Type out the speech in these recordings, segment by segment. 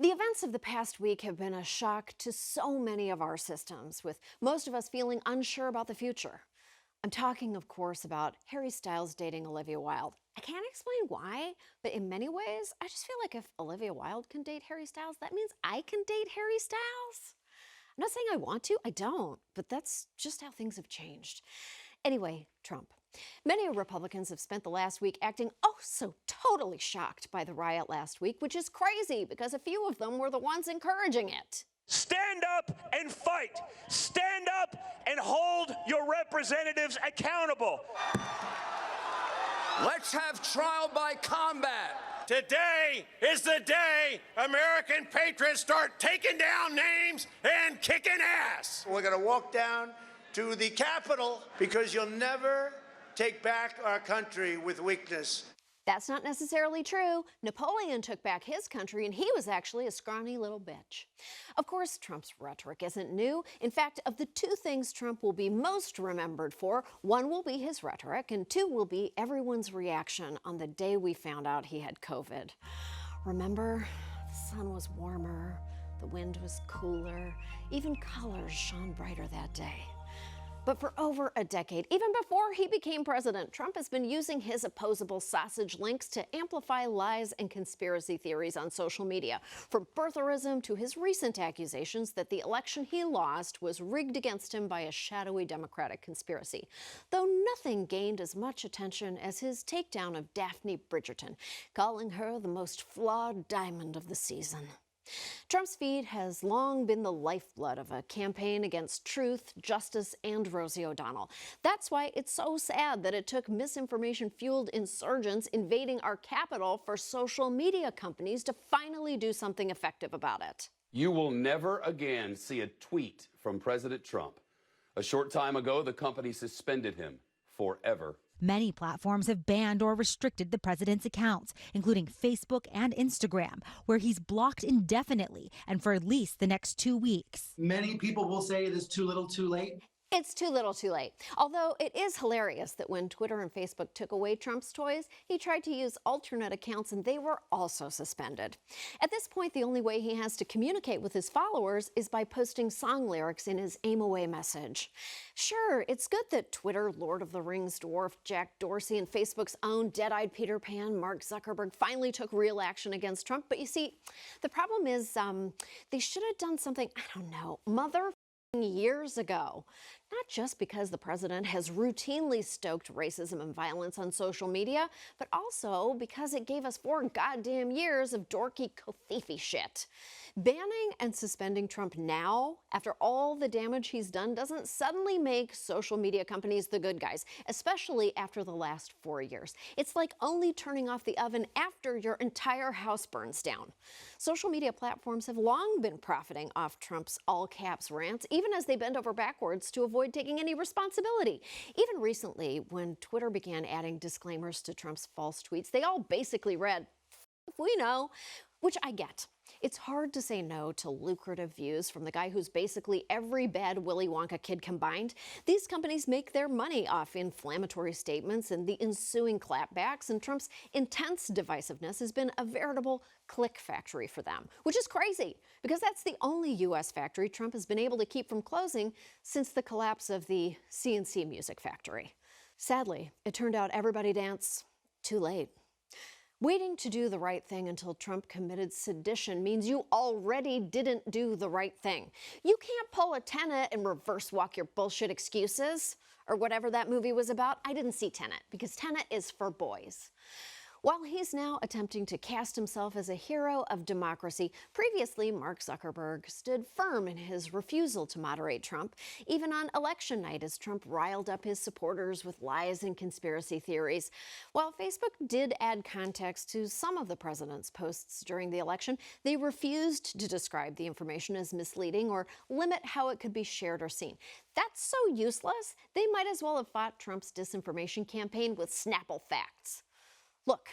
The events of the past week have been a shock to so many of our systems, with most of us feeling unsure about the future. I'm talking, of course, about Harry Styles dating Olivia Wilde. I can't explain why, but in many ways, I just feel like if Olivia Wilde can date Harry Styles, that means I can date Harry Styles. I'm not saying I want to, I don't, but that's just how things have changed. Anyway, Trump. Many Republicans have spent the last week acting oh so totally shocked by the riot last week, which is crazy because a few of them were the ones encouraging it. Stand up and fight. Stand up and hold your representatives accountable. Let's have trial by combat. Today is the day American patriots start taking down names and kicking ass. We're going to walk down to the Capitol because you'll never take back our country with weakness. That's not necessarily true. Napoleon took back his country, and he was actually a scrawny little bitch. Of course, Trump's rhetoric isn't new. In fact, of the two things Trump will be most remembered for, one will be his rhetoric, and two will be everyone's reaction on the day we found out he had COVID. Remember, the sun was warmer, the wind was cooler, even colors shone brighter that day. But for over a decade, even before he became president, Trump has been using his opposable sausage links to amplify lies and conspiracy theories on social media, from birtherism to his recent accusations that the election he lost was rigged against him by a shadowy Democratic conspiracy. Though nothing gained as much attention as his takedown of Daphne Bridgerton, calling her the most flawed diamond of the season. Trump's feed has long been the lifeblood of a campaign against truth, justice, and Rosie O'Donnell. That's why it's so sad that it took misinformation-fueled insurgents invading our Capitol for social media companies to finally do something effective about it. You will never again see a tweet from President Trump. A short time ago, the company suspended him forever. Many platforms have banned or restricted the president's accounts, including Facebook and Instagram, where he's blocked indefinitely and for at least the next 2 weeks. Many people will say it is too little too late. It's too little too late. Although it is hilarious that when Twitter and Facebook took away Trump's toys, he tried to use alternate accounts and they were also suspended. At this point, the only way he has to communicate with his followers is by posting song lyrics in his aim away message. Sure, it's good that Twitter, Lord of the Rings dwarf Jack Dorsey, and Facebook's own dead-eyed Peter Pan, Mark Zuckerberg, finally took real action against Trump. But you see, the problem is they should have done something, I don't know, years ago. Not just because the president has routinely stoked racism and violence on social media, but also because it gave us 4 goddamn years of dorky Kofifi shit. Banning and suspending Trump now, after all the damage he's done, doesn't suddenly make social media companies the good guys, especially after the last 4 years. It's like only turning off the oven after your entire house burns down. Social media platforms have long been profiting off Trump's all-caps rants, even as they bend over backwards to avoid taking any responsibility. Even recently, when Twitter began adding disclaimers to Trump's false tweets, they all basically read, "We know," which I get. It's hard to say no to lucrative views from the guy who's basically every bad Willy Wonka kid combined. These companies make their money off inflammatory statements and the ensuing clapbacks, and Trump's intense divisiveness has been a veritable click factory for them, which is crazy because that's the only U.S. factory Trump has been able to keep from closing since the collapse of the CNC music factory. Sadly, it turned out everybody dance too late. Waiting to do the right thing until Trump committed sedition means you already didn't do the right thing. You can't pull a Tenet and reverse walk your bullshit excuses, or whatever that movie was about. I didn't see Tenet, because Tenet is for boys. While he's now attempting to cast himself as a hero of democracy, previously Mark Zuckerberg stood firm in his refusal to moderate Trump, even on election night as Trump riled up his supporters with lies and conspiracy theories. While Facebook did add context to some of the president's posts during the election, they refused to describe the information as misleading or limit how it could be shared or seen. That's so useless, they might as well have fought Trump's disinformation campaign with Snapple facts. Look,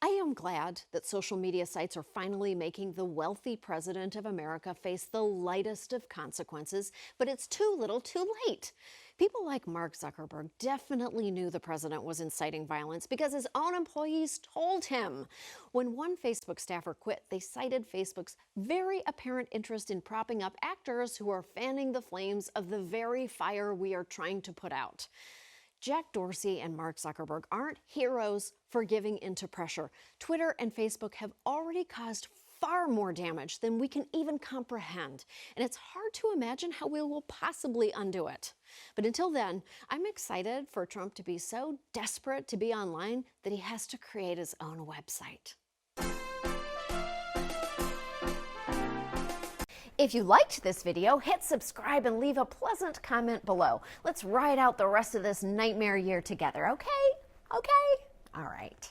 I am glad that social media sites are finally making the wealthy president of America face the lightest of consequences, but it's too little too late. People like Mark Zuckerberg definitely knew the president was inciting violence because his own employees told him. When one Facebook staffer quit, they cited Facebook's very apparent interest in propping up actors who are fanning the flames of the very fire we are trying to put out. Jack Dorsey and Mark Zuckerberg aren't heroes for giving into pressure. Twitter and Facebook have already caused far more damage than we can even comprehend, and it's hard to imagine how we will possibly undo it. But until then, I'm excited for Trump to be so desperate to be online that he has to create his own website. If you liked this video, hit subscribe and leave a pleasant comment below. Let's ride out the rest of this nightmare year together, okay? Okay? All right.